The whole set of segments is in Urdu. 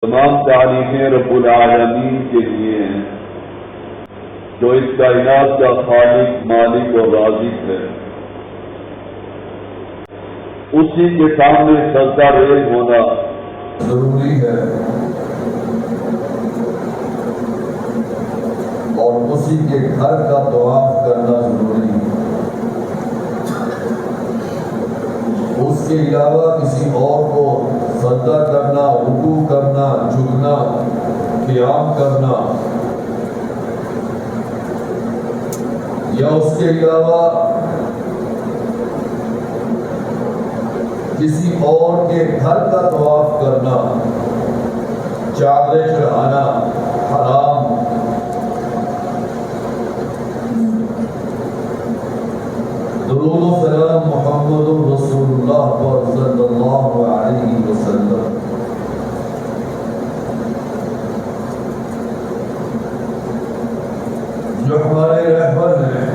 تمام تعریفیں رب العالمین کے لیے ہیں جو اس کائنات کا خالق، مالک اور رازق ہے۔ اسی کے سامنے سجدہ ریز ہونا ضروری ہے اور اسی کے گھر کا طواف کرنا ضروری ہے۔ اس کے علاوہ کسی اور کو سجدہ کرنا، رکوع کرنا، جھکنا، قیام کرنا یا اس کے علاوہ کسی اور کے گھر کا طواف کرنا، چادریں چڑھانا حرام۔ درود و سلام محمد رسول اللہ پر صلی اللہ علیہ وسلم۔ جو ہمارے رہبر ہیں،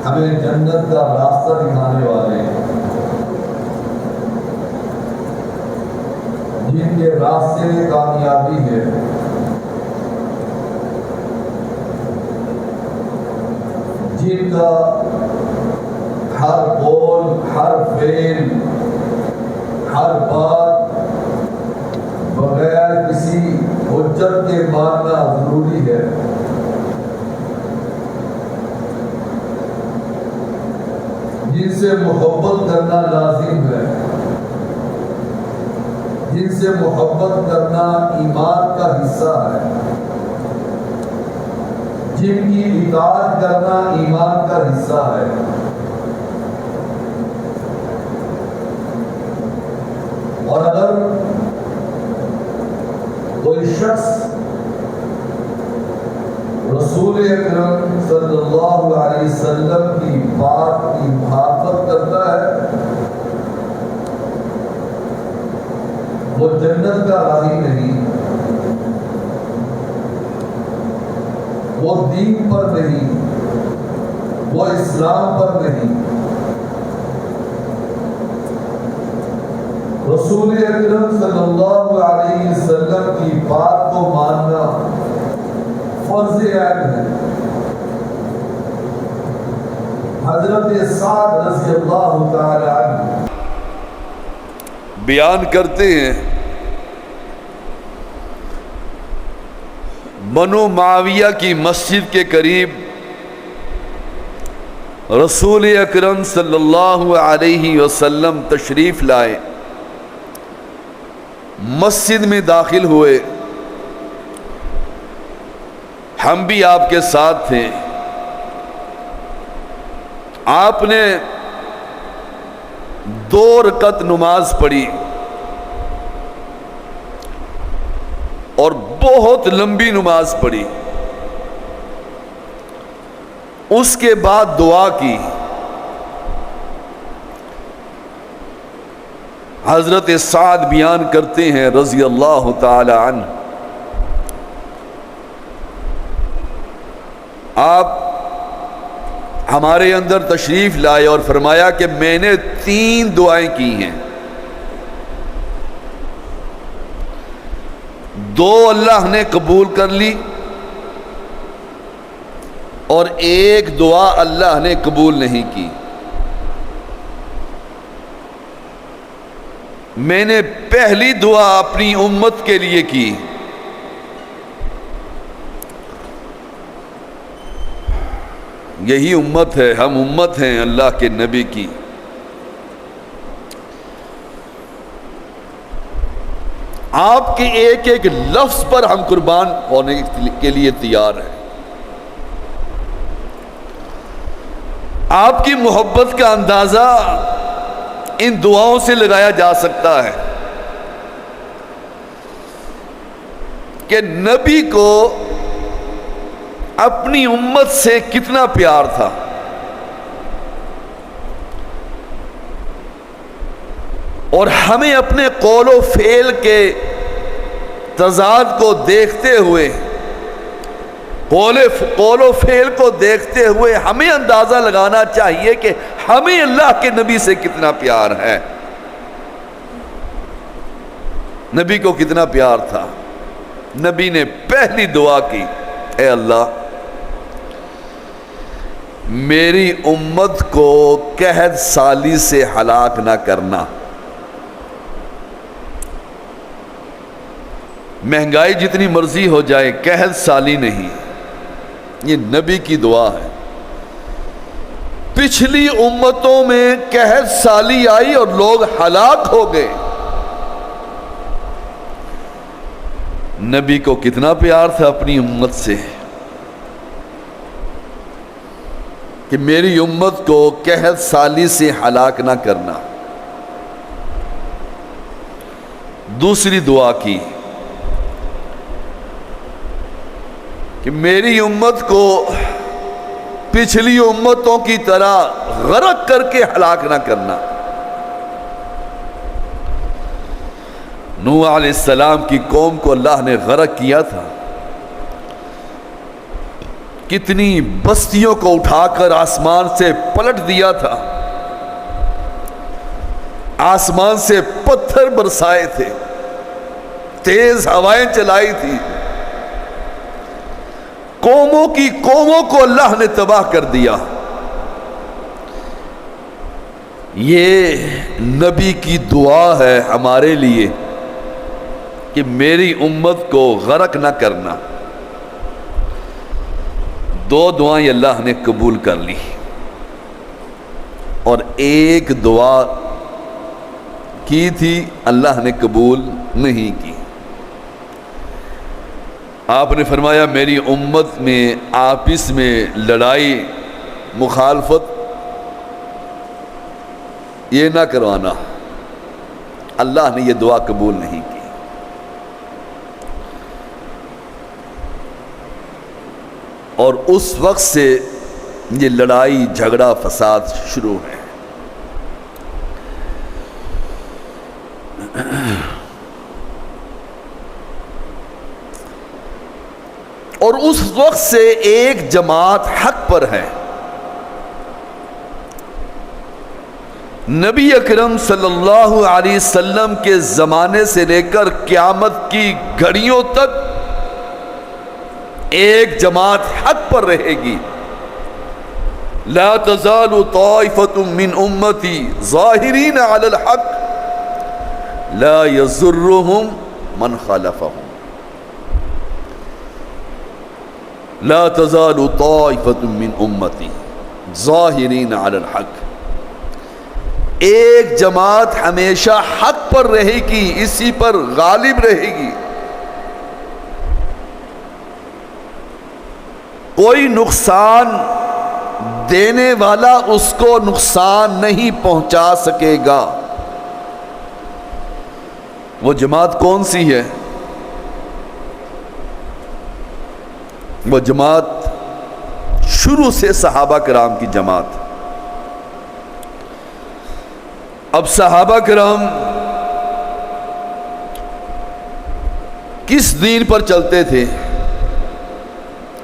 ہمیں جنت کا راستہ دکھانے والے ہیں، جن کے راستے میں کامیابی ہے، جن کا ہر قول، ہر فعل، ہر بات بغیر کسی حجت کے ماننا ضروری ہے، جن سے محبت کرنا لازم ہے، جن سے محبت کرنا ایمان کا حصہ ہے، جن کی اطاعت کرنا ایمان کا حصہ ہے۔ اور اگر کوئی شخص رسول اکرم صلی اللہ علیہ وسلم کی بات کی مخالفت کرتا ہے، وہ جنت کا راہی نہیں، وہ دین پر نہیں، وہ اسلام پر نہیں۔ رسول اکرم صلی اللہ علیہ وسلم کی بات کو ماننا فرض عین ہے۔ حضرت سعد رضی اللہ تعالی عنہ بیان کرتے ہیں، بنو معاویہ کی مسجد کے قریب رسول اکرم صلی اللہ علیہ وسلم تشریف لائے، مسجد میں داخل ہوئے، ہم بھی آپ کے ساتھ تھے۔ آپ نے 2 رکعت نماز پڑھی اور بہت لمبی نماز پڑھی، اس کے بعد دعا کی۔ حضرت سعد بیان کرتے ہیں رضی اللہ تعالی عنہ، آپ ہمارے اندر تشریف لائے اور فرمایا کہ میں نے 3 دعائیں کی ہیں، 2 اللہ نے قبول کر لی اور 1 دعا اللہ نے قبول نہیں کی۔ میں نے پہلی دعا اپنی امت کے لیے کی، یہی امت ہے، ہم امت ہیں اللہ کے نبی کی۔ آپ کے ایک ایک لفظ پر ہم قربان ہونے کے لیے تیار ہیں۔ آپ کی محبت کا اندازہ ان دعاؤں سے لگایا جا سکتا ہے کہ نبی کو اپنی امت سے کتنا پیار تھا۔ اور ہمیں اپنے قول و فعل کے تضاد کو دیکھتے ہوئے، قول و فعل کو دیکھتے ہوئے ہمیں اندازہ لگانا چاہیے کہ ہمیں اللہ کے نبی سے کتنا پیار ہے۔ نبی کو کتنا پیار تھا. نبی نے پہلی دعا کی, اے اللہ میری امت کو قحط سالی سے ہلاک نہ کرنا. مہنگائی جتنی مرضی ہو جائے, قحط سالی نہیں. یہ نبی کی دعا ہے. پچھلی امتوں میں قحط سالی آئی اور لوگ ہلاک ہو گئے. نبی کو کتنا پیار تھا اپنی امت سے کہ میری امت کو قحط سالی سے ہلاک نہ کرنا. دوسری دعا کی کہ میری امت کو پچھلی امتوں کی طرح غرق کر کے ہلاک نہ کرنا. نوح علیہ السلام کی قوم کو اللہ نے غرق کیا تھا. کتنی بستیوں کو اٹھا کر آسمان سے پلٹ دیا تھا. آسمان سے پتھر برسائے تھے, تیز ہوائیں چلائی تھی. قوموں کی قوموں کو اللہ نے تباہ کر دیا. یہ نبی کی دعا ہے ہمارے لیے کہ میری امت کو غرق نہ کرنا. دو دعائیں اللہ نے قبول کر لی اور ایک دعا کی تھی اللہ نے قبول نہیں کی. آپ نے فرمایا میری امت میں آپس میں لڑائی مخالفت یہ نہ کروانا. اللہ نے یہ دعا قبول نہیں کی. اور اس وقت سے یہ لڑائی جھگڑا فساد شروع ہے. اور اس وقت سے ایک جماعت حق پر ہے. نبی اکرم صلی اللہ علیہ وسلم کے زمانے سے لے کر قیامت کی گھڑیوں تک ایک جماعت حق پر رہے گی. لا تزال طائفة من امتی ظاہرین علی الحق لا یضرهم من خالفهم. لا تزال طائفة من امتی ظاہرین علی الحق. ایک جماعت ہمیشہ حق پر رہے گی, اسی پر غالب رہے گی. کوئی نقصان دینے والا اس کو نقصان نہیں پہنچا سکے گا. وہ جماعت کون سی ہے؟ وہ جماعت شروع سے صحابہ کرام کی جماعت. اب صحابہ کرام کس دین پر چلتے تھے,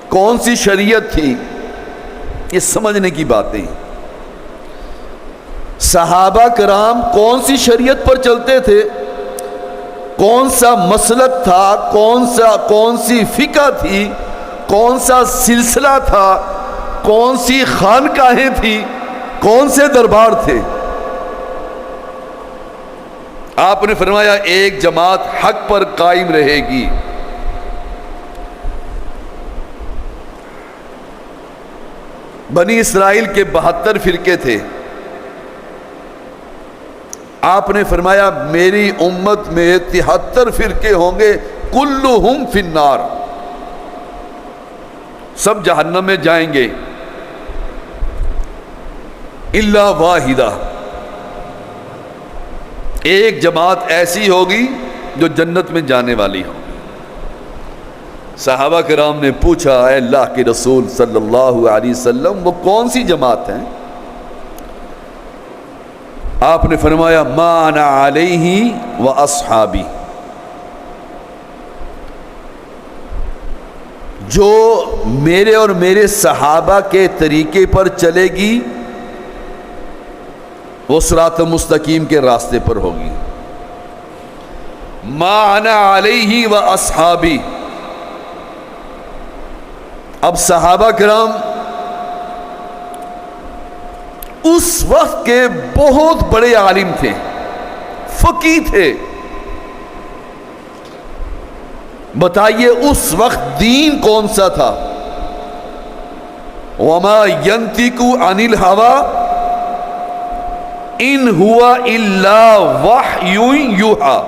کون سی شریعت تھی, یہ سمجھنے کی باتیں. صحابہ کرام کون سی شریعت پر چلتے تھے, کون سا مسلک تھا, کون سی فقہ تھی, کون سا سلسلہ تھا, کون سی خانقاہیں تھی, کون سے دربار تھے. آپ نے فرمایا ایک جماعت حق پر قائم رہے گی. بنی اسرائیل کے 72 فرقے تھے. آپ نے فرمایا میری امت میں 73 فرقے ہوں گے, کلہم فی النار, سب جہنم میں جائیں گے الا واحدہ. ایک جماعت ایسی ہوگی جو جنت میں جانے والی ہوگی. صحابہ کرام نے پوچھا اے اللہ کے رسول صلی اللہ علیہ وسلم وہ کون سی جماعت ہیں؟ آپ نے فرمایا ما انا علیہ و اصحابی, جو میرے اور میرے صحابہ کے طریقے پر چلے گی وہ صراط مستقیم کے راستے پر ہوگی. ما انا علیہ و اصحابی. اب صحابہ کرام اس وقت کے بہت بڑے عالم تھے، فقیہ تھے. بتائیے اس وقت دین کون سا تھا؟ وما ينطق عن الهوى ان هو الا وحی یوحی.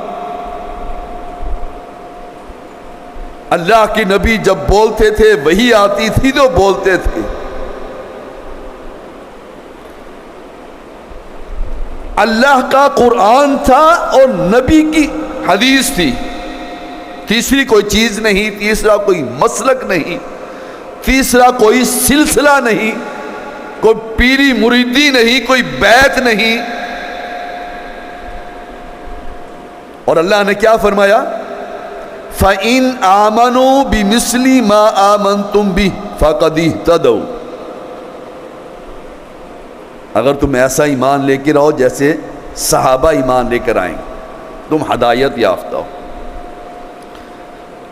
اللہ کے نبی جب بولتے تھے وہی آتی تھی تو بولتے تھے. اللہ کا قرآن تھا اور نبی کی حدیث تھی. تیسری کوئی چیز نہیں، تیسرا کوئی مسلک نہیں، تیسرا کوئی سلسلہ نہیں، کوئی پیری مریدی نہیں، کوئی بیعت نہیں. اور اللہ نے کیا فرمایا؟ فَإِنْ آمَنُوا بِمِثْلِ مَا آمَنْتُمْ بِهِ فَقَدِ اهْتَدَوْا. اگر تم ایسا ایمان لے کے رہو جیسے صحابہ ایمان لے کر آئیں تم ہدایت یافتہ ہو.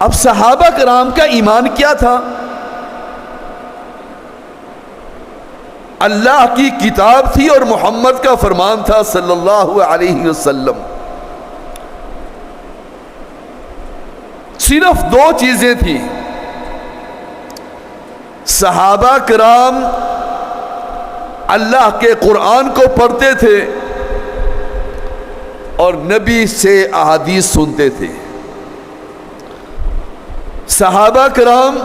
اب صحابہ کرام کا ایمان کیا تھا؟ اللہ کی کتاب تھی اور محمد کا فرمان تھا صلی اللہ علیہ وسلم. صرف دو چیزیں تھیں. صحابہ کرام اللہ کے قرآن کو پڑھتے تھے اور نبی سے احادیث سنتے تھے. صحابہ کرام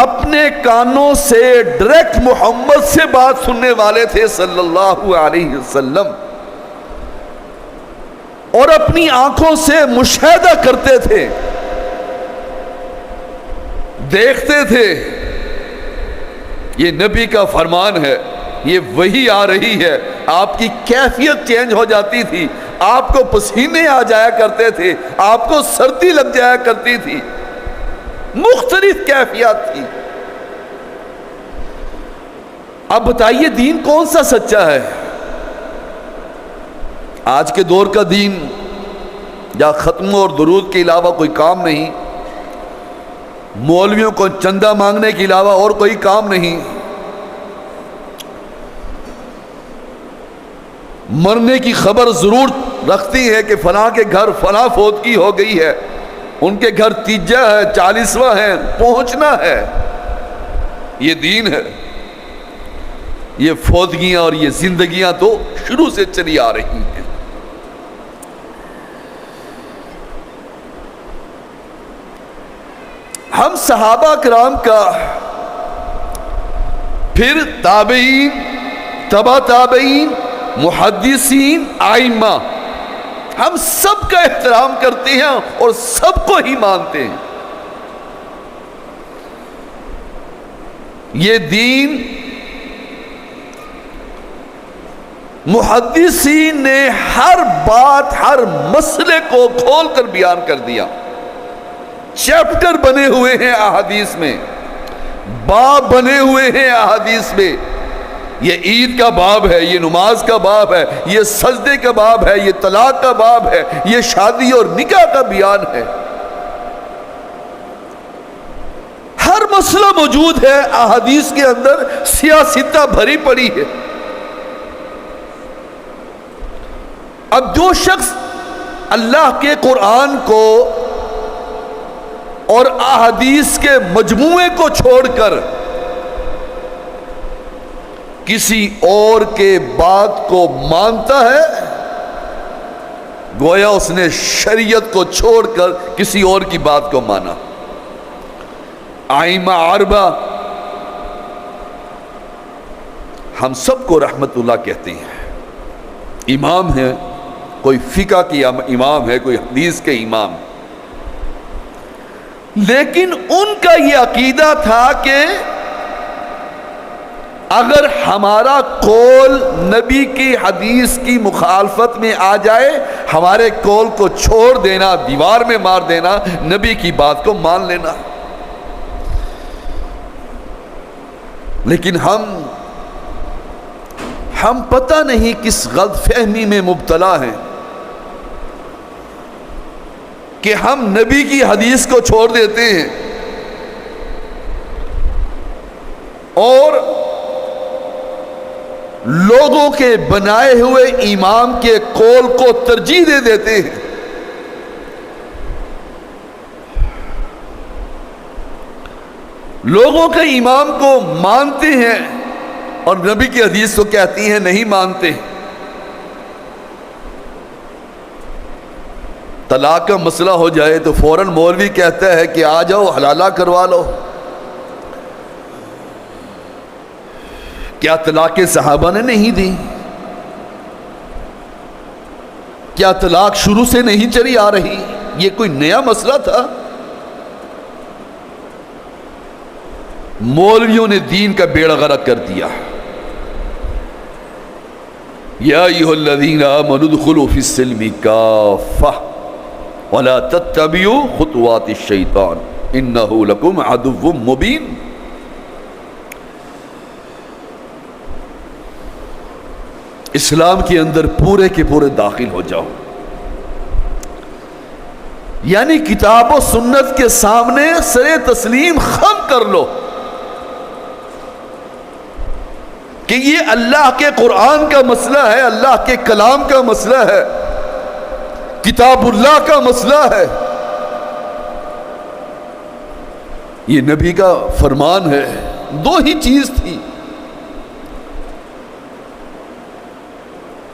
اپنے کانوں سے ڈائریکٹ محمد سے بات سننے والے تھے صلی اللہ علیہ وسلم، اور اپنی آنکھوں سے مشاہدہ کرتے تھے، دیکھتے تھے یہ نبی کا فرمان ہے، یہ وحی آ رہی ہے. آپ کی کیفیت چینج ہو جاتی تھی، آپ کو پسینے آ جایا کرتے تھے، آپ کو سردی لگ جایا کرتی تھی، مختلف کیفیات تھی. اب بتائیے دین کون سا سچا ہے؟ آج کے دور کا دین یا ختم اور درود کے علاوہ کوئی کام نہیں، مولویوں کو چندہ مانگنے کے علاوہ اور کوئی کام نہیں، مرنے کی خبر ضرور رکھتی ہے کہ فلاں کے گھر فلاں فوتگی ہو گئی ہے، ان کے گھر تیجا ہے 40واں ہے، پہنچنا ہے. یہ دین ہے. یہ فوتگیاں اور یہ زندگیاں تو شروع سے چلی آ رہی ہیں. ہم صحابہ کرام کا، پھر تابعین، تبع تابعین، محدثین، ائمہ، ہم سب کا احترام کرتے ہیں اور سب کو ہی مانتے ہیں. یہ دین محدثین نے ہر بات، ہر مسئلے کو کھول کر بیان کر دیا. چیپٹر بنے ہوئے ہیں احادیث میں، باب بنے ہوئے ہیں احادیث میں. یہ عید کا باب ہے، یہ نماز کا باب ہے، یہ سجدے کا باب ہے، یہ طلاق کا باب ہے، یہ شادی اور نکاح کا بیان ہے. ہر مسئلہ موجود ہے احادیث کے اندر، سیاستہ بھری پڑی ہے. اب جو شخص اللہ کے قرآن کو اور احادیث کے مجموعے کو چھوڑ کر کسی اور کے بات کو مانتا ہے، گویا اس نے شریعت کو چھوڑ کر کسی اور کی بات کو مانا. ائمہ اربعہ ہم سب کو رحمت اللہ کہتے ہیں، امام ہیں، کوئی فقہ کی امام ہے، کوئی حدیث کے امام، لیکن ان کا یہ عقیدہ تھا کہ اگر ہمارا قول نبی کی حدیث کی مخالفت میں آ جائے، ہمارے قول کو چھوڑ دینا، دیوار میں مار دینا، نبی کی بات کو مان لینا. لیکن ہم پتہ نہیں کس غلط فہمی میں مبتلا ہیں. کہ ہم نبی کی حدیث کو چھوڑ دیتے ہیں اور لوگوں کے بنائے ہوئے امام کے قول کو ترجیح دے دیتے ہیں. لوگوں کے امام کو مانتے ہیں اور نبی کی حدیث کو کہتی ہیں نہیں مانتے. طلاق کا مسئلہ ہو جائے تو فوراً مولوی کہتا ہے کہ آ جاؤ حلالہ کروا لو. کیا طلاق صحابہ نے نہیں دی؟ کیا طلاق شروع سے نہیں چلی آ رہی؟ یہ کوئی نیا مسئلہ تھا؟ مولویوں نے دین کا بیڑا غرق کر دیا. یا ایھا الذین آمنوا ادخلوا فی السلم کافہ ولا تتبعوا خطوات الشیطان انہ لکم عدو مبین. اسلام کے اندر پورے کے پورے داخل ہو جاؤ، یعنی کتاب و سنت کے سامنے سر تسلیم خم کر لو کہ یہ اللہ کے قرآن کا مسئلہ ہے، اللہ کے کلام کا مسئلہ ہے، کتاب اللہ کا مسئلہ ہے، یہ نبی کا فرمان ہے. دو ہی چیز تھی.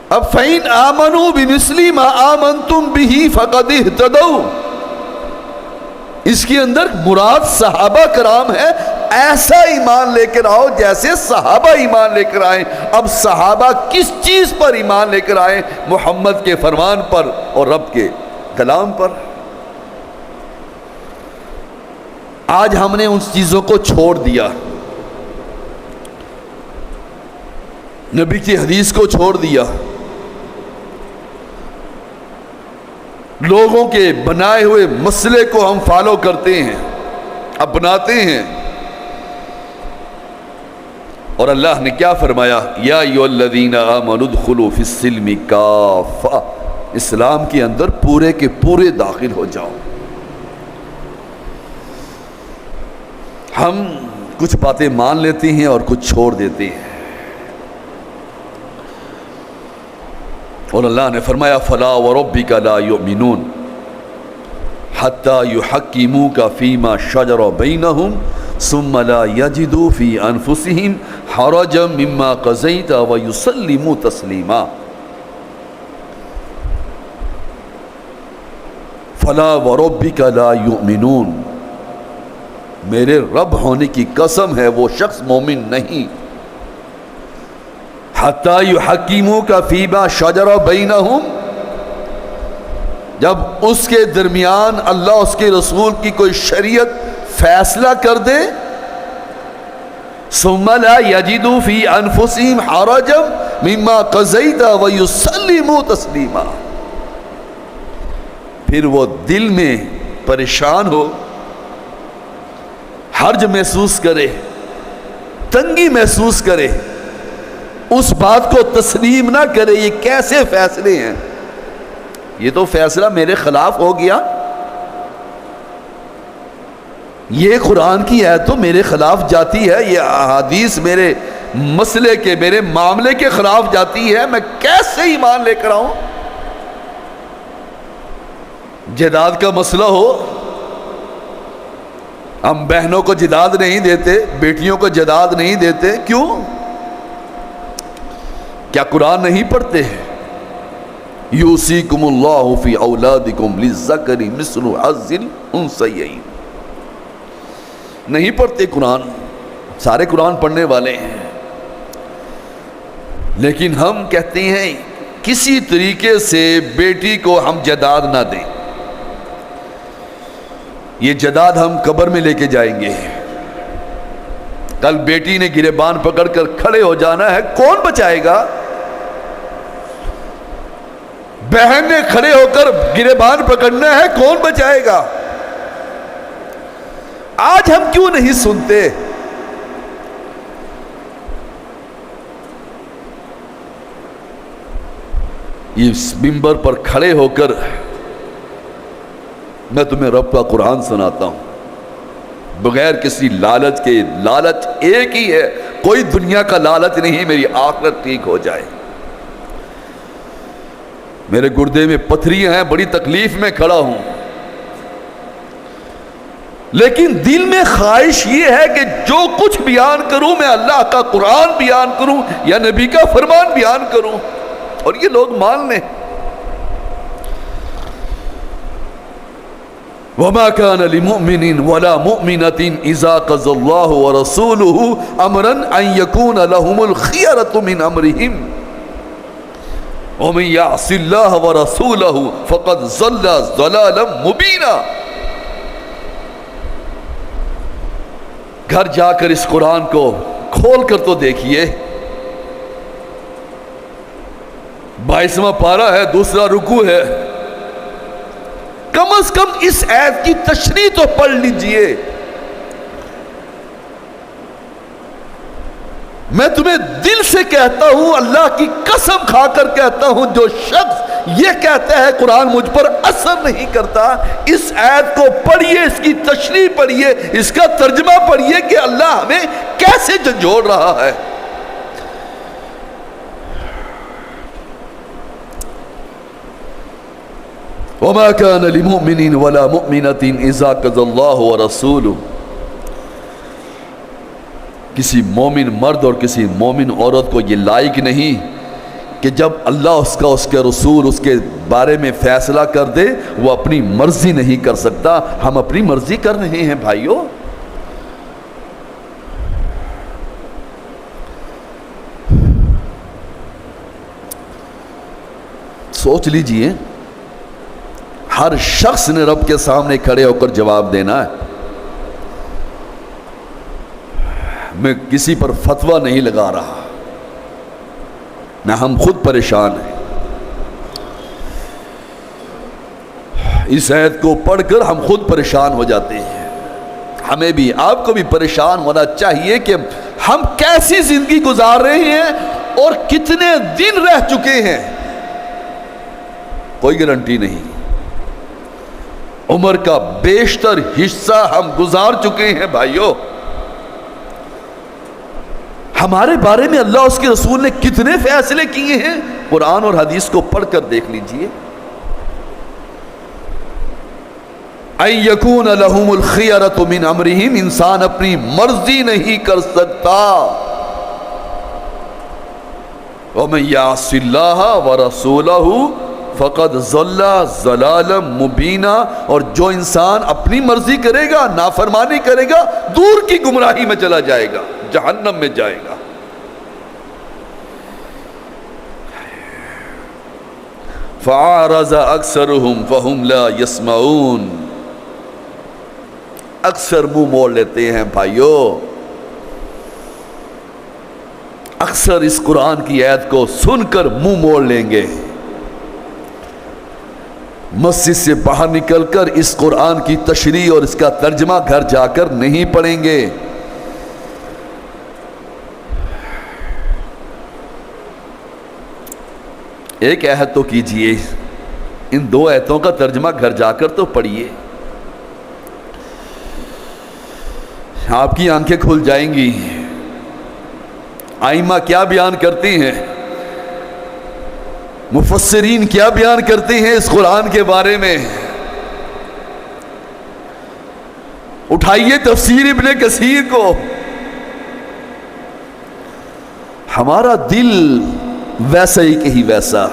اب فَإِنْ آمَنُوا بِمِثْلِ مَا آمَنْتُمْ بِهِ فَقَدِ اهْتَدَوْا، اس کے اندر مراد صحابہ کرام ہے. ایسا ایمان لے کر آؤ جیسے صحابہ ایمان لے کر آئے. اب صحابہ کس چیز پر ایمان لے کر آئے؟ محمد کے فرمان پر اور رب کے کلام پر. آج ہم نے ان چیزوں کو چھوڑ دیا، نبی کی حدیث کو چھوڑ دیا، لوگوں کے بنائے ہوئے مسئلے کو ہم فالو کرتے ہیں، اپناتے ہیں. اور اللہ نے کیا فرمایا؟ یا ایھا الذین آمنوا ادخلوا فی السلم کافہ، اسلام کے اندر پورے کے پورے داخل ہو جاؤ. ہم کچھ باتیں مان لیتے ہیں اور کچھ چھوڑ دیتے ہیں. اور اللہ نے فرمایا فلا وربک لا یؤمنون حتی یحکموک فیما شجر بینہم ثم لا یجدوا فی انفسہم حرجا مما قضیت ویسلموا تسلیما. فلا وربک لا یؤمنون، میرے رب ہونے کی قسم ہے وہ شخص مومن نہیں. حتی یحکموک فیما شجر بینہم، جب اس کے درمیان اللہ اس کے رسول کی کوئی شریعت فیصلہ کر دے، ثم لا یجدوا فی انفسہم حرجا مما قضیت ویسلموا تسلیما، پھر وہ دل میں پریشان ہو، حرج محسوس کرے، تنگی محسوس کرے، اس بات کو تسلیم نہ کرے. یہ کیسے فیصلے ہیں؟ یہ تو فیصلہ میرے خلاف ہو گیا، یہ قرآن کی آیت تو میرے خلاف جاتی ہے، یہ احادیث میرے مسئلے کے، میرے معاملے کے خلاف جاتی ہے، میں کیسے ایمان لے کر آؤں؟ جداد کا مسئلہ ہو، ہم بہنوں کو جداد نہیں دیتے، بیٹیوں کو جداد نہیں دیتے. کیوں؟ کیا قرآن نہیں پڑھتے ہیں؟ یوصیکم اللہ فی اولادکم للذکر مثل حظ الانثیین. نہیں پڑھتے قرآن؟ سارے قرآن پڑھنے والے ہیں، لیکن ہم کہتے ہیں کسی طریقے سے بیٹی کو ہم جداد نہ دیں. یہ جداد ہم قبر میں لے کے جائیں گے. کل بیٹی نے گریبان پکڑ کر کھڑے ہو جانا ہے، کون بچائے گا؟ بہن نے کھڑے ہو کر گریبان پکڑنا ہے، کون بچائے گا؟ آج ہم کیوں نہیں سنتے؟ اس منبر پر کھڑے ہو کر میں تمہیں رب کا قرآن سناتا ہوں بغیر کسی لالچ کے. لالچ ایک ہی ہے, کوئی دنیا کا لالچ نہیں, میری آخرت ٹھیک ہو جائے. میرے گردے میں پتھریاں ہیں, بڑی تکلیف میں کھڑا ہوں, لیکن دل میں خواہش یہ ہے کہ جو کچھ بیان کروں میں اللہ کا قرآن بیان کروں یا نبی کا فرمان بیان کروں, اور یہ لوگ مان لیں. وَمَا كَانَ لِمُؤْمِنٍ وَلَا مُؤْمِنَةٍ إِذَا قَضَى اللَّهُ وَرَسُولُهُ أَمْرًا أَن يَكُونَ لَهُمُ الْخِيَرَةُ مِنْ أَمْرِهِمْ وَمَن يَعْصِ اللَّهَ وَرَسُولَهُ فَقَدْ ضَلَّ ضَلَالًا مُبِينًا. گھر جا کر اس قرآن کو کھول کر تو دیکھیے. 22واں پارہ ہے, دوسرا رکوع ہے. کم از کم اس آیت کی تشریح تو پڑھ لیجئے. میں تمہیں دل سے کہتا ہوں, اللہ کی قسم کھا کر کہتا ہوں, جو شخص یہ کہتا ہے قرآن مجھ پر اثر نہیں کرتا, اس آیت کو پڑھیے, اس کی تشریح پڑھیے, اس کا ترجمہ پڑھیے کہ اللہ ہمیں کیسے جھنجھوڑ رہا ہے. وَمَا كَانَ لِمُؤْمِنٍ وَلَا مُؤْمِنَةٍ إِذَا قَضَى اللَّهُ وَرَسُولُهُ. کسی مومن مرد اور کسی مومن عورت کو یہ لائق نہیں کہ جب اللہ اس کے رسول اس کے بارے میں فیصلہ کر دے, وہ اپنی مرضی نہیں کر سکتا. ہم اپنی مرضی کر رہے ہیں بھائیو. سوچ لیجئے, ہر شخص نے رب کے سامنے کھڑے ہو کر جواب دینا ہے. میں کسی پر فتویٰ نہیں لگا رہا, نہ ہم خود پریشان ہیں. اس آیت کو پڑھ کر ہم خود پریشان ہو جاتے ہیں. ہمیں بھی, آپ کو بھی پریشان ہونا چاہیے کہ ہم کیسی زندگی گزار رہے ہیں اور کتنے دن رہ چکے ہیں. کوئی گارنٹی نہیں. عمر کا بیشتر حصہ ہم گزار چکے ہیں بھائیو. ہمارے بارے میں اللہ اس کے رسول نے کتنے فیصلے کیے ہیں, قرآن اور حدیث کو پڑھ کر دیکھ لیجئے. أَن يَكُونَ لَهُمُ الْخِيَرَةُ مِنْ أَمْرِهِمْ. انسان اپنی مرضی نہیں کر سکتا. وَمَن يَعْصِ اللَّهَ وَرَسُولَهُ فقد ضل ضلالا مبینا. اور جو انسان اپنی مرضی کرے گا, نافرمانی کرے گا, دور کی گمراہی میں چلا جائے گا, جہنم میں جائے گا. فَعَارَضَ أَكْثَرُهُمْ فَهُمْ لَا يَسْمَعُونَ. اکثر منہ موڑ لیتے ہیں بھائیو. اکثر اس قرآن کی آیت کو سن کر منہ موڑ لیں گے. مسجد سے باہر نکل کر اس قرآن کی تشریح اور اس کا ترجمہ گھر جا کر نہیں پڑھیں گے. ایک آیت تو کیجئے, ان 2 آیتوں کا ترجمہ گھر جا کر تو پڑھیے. آپ کی آنکھیں کھل جائیں گی. ائمہ کیا بیان کرتی ہیں, مفسرین کیا بیان کرتے ہیں اس قرآن کے بارے میں. اٹھائیے تفسیر ابن کثیر کو. ہمارا دل ویسا ہی کہ ویسا.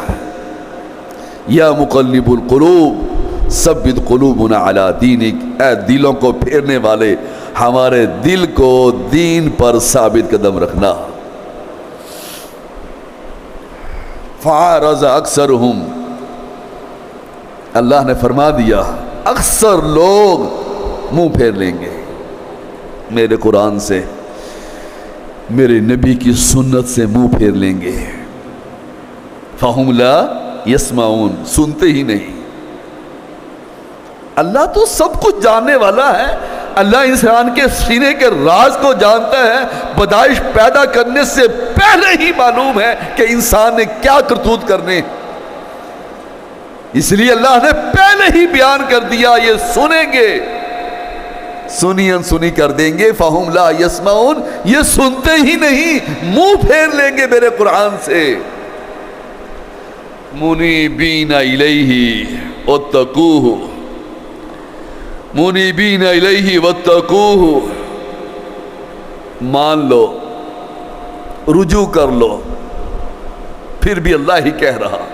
یا مقلب القلوب ثبت قلوبنا علی دینک. اے دلوں کو پھیرنے والے, ہمارے دل کو دین پر ثابت قدم رکھنا. فَعَارَضَ أَكْثَرُهُمْ. اللہ نے فرما دیا اکثر لوگ منہ پھیر لیں گے میرے قرآن سے, میرے نبی کی سنت سے منہ پھیر لیں گے. فَهُمْ لَا يَسْمَعُونَ. سنتے ہی نہیں. اللہ تو سب کچھ جاننے والا ہے. اللہ انسان کے سینے کے راز کو جانتا ہے. پیدائش پیدا کرنے سے پہلے ہی معلوم ہے کہ انسان نے کیا کرتوت کرنے. اس لیے اللہ نے پہلے ہی بیان کر دیا یہ سنیں گے، سنی انسنی کر دیں گے، فہم لا یسمعون، یہ سنتے ہی نہیں، منہ پھیر لیں گے میرے قرآن سے۔ منیبین الیہ واتقوہ، منیبین الیہ واتقوہ، مان لو، رجوع کر لو، پھر بھی اللہ ہی کہہ رہا،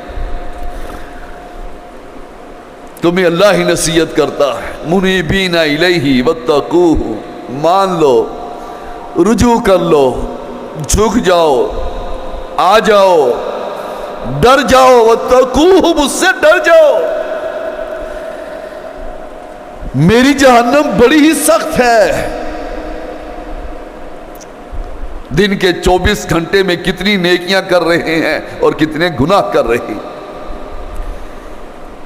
تمہیں اللہ ہی نصیحت کرتا ہے، منیبین الیہ واتقوہ، مان لو، رجوع کر لو، جھک جاؤ، آ جاؤ، ڈر جاؤ، واتقوہ، مجھ سے ڈر جاؤ، میری جہنم بڑی ہی سخت ہے۔ دن کے 24 گھنٹے میں کتنی نیکیاں کر رہے ہیں اور کتنے گناہ کر رہے ہیں،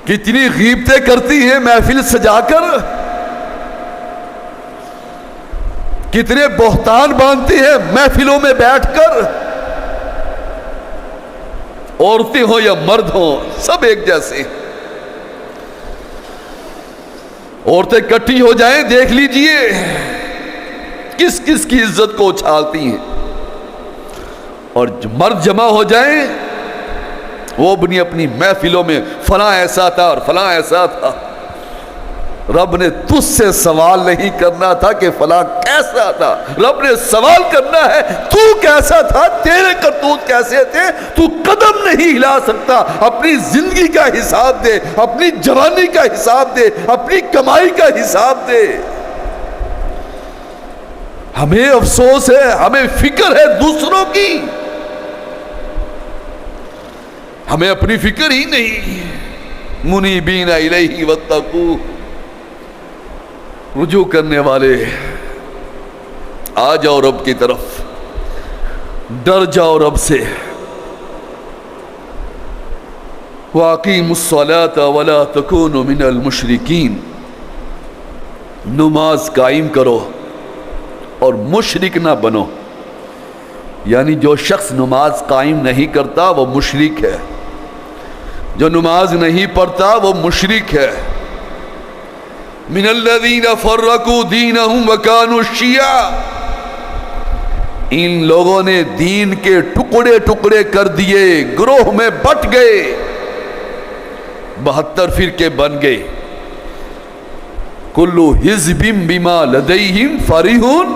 کتنی غیبتیں کرتی ہیں محفل سجا کر، کتنے بہتان باندھتے ہیں محفلوں میں بیٹھ کر، عورتیں ہوں یا مرد ہوں سب ایک جیسے، عورتیں کٹھی ہو جائیں دیکھ لیجئے کس کس کی عزت کو اچھالتی ہیں، اور مرد جمع ہو جائیں وہ اپنی اپنی محفلوں میں فلاں ایسا تھا اور فلاں ایسا تھا۔ رب نے تجھ سے سوال نہیں کرنا تھا کہ فلاں کیسا تھا، رب نے سوال کرنا ہے تو کیسا تھا، تیرے کرتوت کیسے تھے، تو قدم نہیں ہلا سکتا، اپنی زندگی کا حساب دے، اپنی جوانی کا حساب دے، اپنی کمائی کا حساب دے۔ ہمیں افسوس ہے، ہمیں فکر ہے دوسروں کی، ہمیں اپنی فکر ہی نہیں۔ منیبین الیہ واتقوہ، رجوع کرنے والے آ جاؤ رب کی طرف، ڈر جاؤ رب سے۔ وَأَقِیمُوا الصَّلَاةَ وَلَا تَكُونُوا مِنَ الْمُشْرِکِینَ، نماز قائم کرو اور مشرک نہ بنو، یعنی جو شخص نماز قائم نہیں کرتا وہ مشرک ہے، جو نماز نہیں پڑھتا وہ مشرک ہے۔ من الذین فرقوا دینہم وکانوا شیعا، ان لوگوں نے دین کے ٹکڑے ٹکڑے کر دیے، گروہ میں بٹ گئے، 72 فرقے بن گئے۔ کل حزب بما لدیہم فرحون،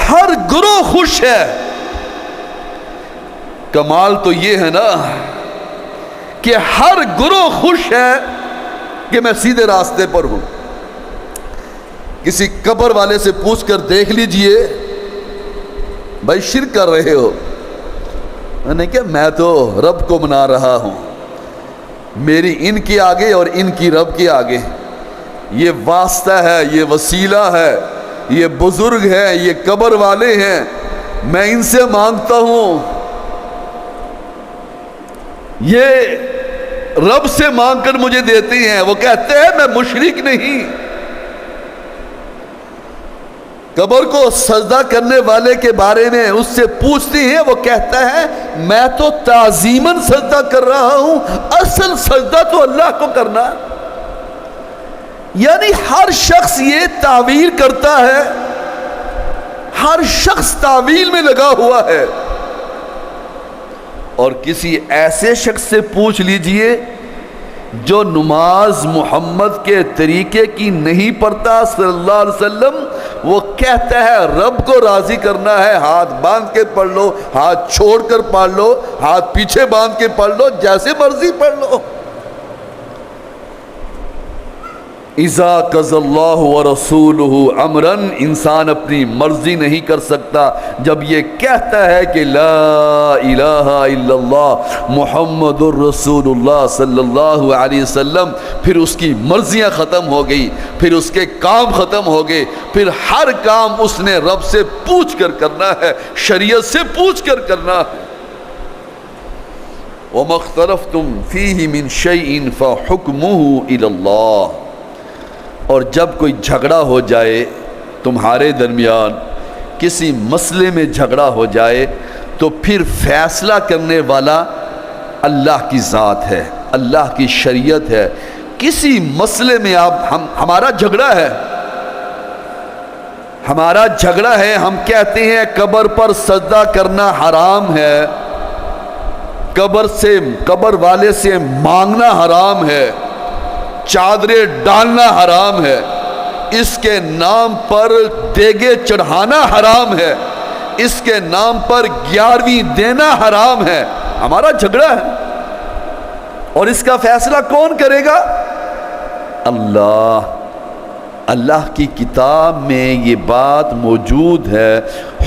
ہر گروہ خوش ہے۔ کمال تو یہ ہے نا کہ ہر گروہ خوش ہے کہ میں سیدھے راستے پر ہوں۔ کسی قبر والے سے پوچھ کر دیکھ لیجئے، بھائی شرک کر رہے ہو؟ میں نے کہا میں تو رب کو منا رہا ہوں، میری ان کے آگے اور ان کی رب کے آگے یہ واسطہ ہے، یہ وسیلہ ہے، یہ بزرگ ہے، یہ قبر والے ہیں، میں ان سے مانگتا ہوں، یہ رب سے مانگ کر مجھے دیتے ہیں۔ وہ کہتے ہیں میں مشرک نہیں۔ قبر کو سجدہ کرنے والے کے بارے میں اس سے پوچھتے ہیں، وہ کہتا ہے میں تو تعظیماً سجدہ کر رہا ہوں، اصل سجدہ تو اللہ کو کرنا۔ یعنی ہر شخص یہ تعویل کرتا ہے، ہر شخص تعویل میں لگا ہوا ہے۔ اور کسی ایسے شخص سے پوچھ لیجئے جو نماز محمد کے طریقے کی نہیں پڑھتا صلی اللہ علیہ وسلم، وہ کہتا ہے رب کو راضی کرنا ہے، ہاتھ باندھ کے پڑھ لو، ہاتھ چھوڑ کر پڑھ لو، ہاتھ پیچھے باندھ کے پڑھ لو، جیسے مرضی پڑھ لو۔ اذا قضى اللہ ورسولہ امرا، انسان اپنی مرضی نہیں کر سکتا جب یہ کہتا ہے کہ لا الہ الا اللہ محمد الرسول اللہ صلی اللہ علیہ وسلم، پھر اس کی مرضیاں ختم ہو گئی، پھر اس کے کام ختم ہو گئے، پھر ہر کام اس نے رب سے پوچھ کر کرنا ہے، شریعت سے پوچھ کر کرنا ہے۔ وَمَا اخْتَلَفْتُمْ فِيهِ مِنْ شَيْءٍ فَحُكْمُهُ إِلَى اللَّهِ، اور جب کوئی جھگڑا ہو جائے تمہارے درمیان، کسی مسئلے میں جھگڑا ہو جائے، تو پھر فیصلہ کرنے والا اللہ کی ذات ہے۔ اللہ کی شریعت ہے. کسی مسئلے میں ہمارا جھگڑا ہے، ہمارا جھگڑا ہے، ہم کہتے ہیں قبر پر سجدہ کرنا حرام ہے، قبر والے سے مانگنا حرام ہے، چادریں ڈالنا حرام ہے، اس کے نام پر دیگے چڑھانا حرام ہے، اس کے نام پر 11ویں دینا حرام ہے. ہمارا جھگڑا ہے، اور اس کا فیصلہ کون کرے گا؟ اللہ. اللہ کی کتاب میں یہ بات موجود ہے،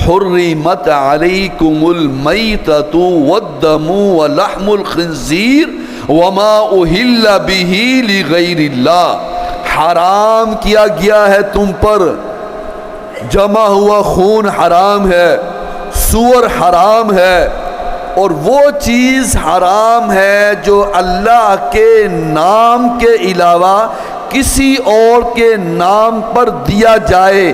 حرمت علیکم المیتۃ والدم ولحم الخنزیر وما اہل بہ لغیر اللہ. حرام کیا گیا ہے تم پر، جمع ہوا خون حرام ہے، سور حرام ہے، اور وہ چیز حرام ہے جو اللہ کے نام کے علاوہ کسی اور کے نام پر دیا جائے.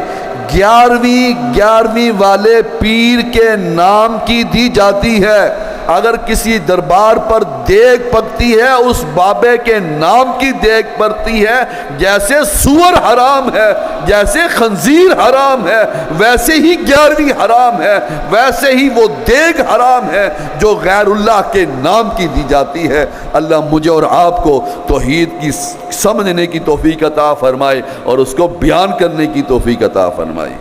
11ویں والے پیر کے نام کی دی جاتی ہے. اگر کسی دربار پر دیگ پکتی ہے اس بابے کے نام کی دیگ پکتی ہے. جیسے سور حرام ہے، جیسے خنزیر حرام ہے، ویسے ہی 11ویں حرام ہے، ویسے ہی وہ دیگ حرام ہے جو غیر اللہ کے نام کی دی جاتی ہے. اللہ مجھے اور آپ کو توحید کی سمجھنے کی توفیق عطا فرمائے اور اس کو بیان کرنے کی توفیق عطا فرمائے.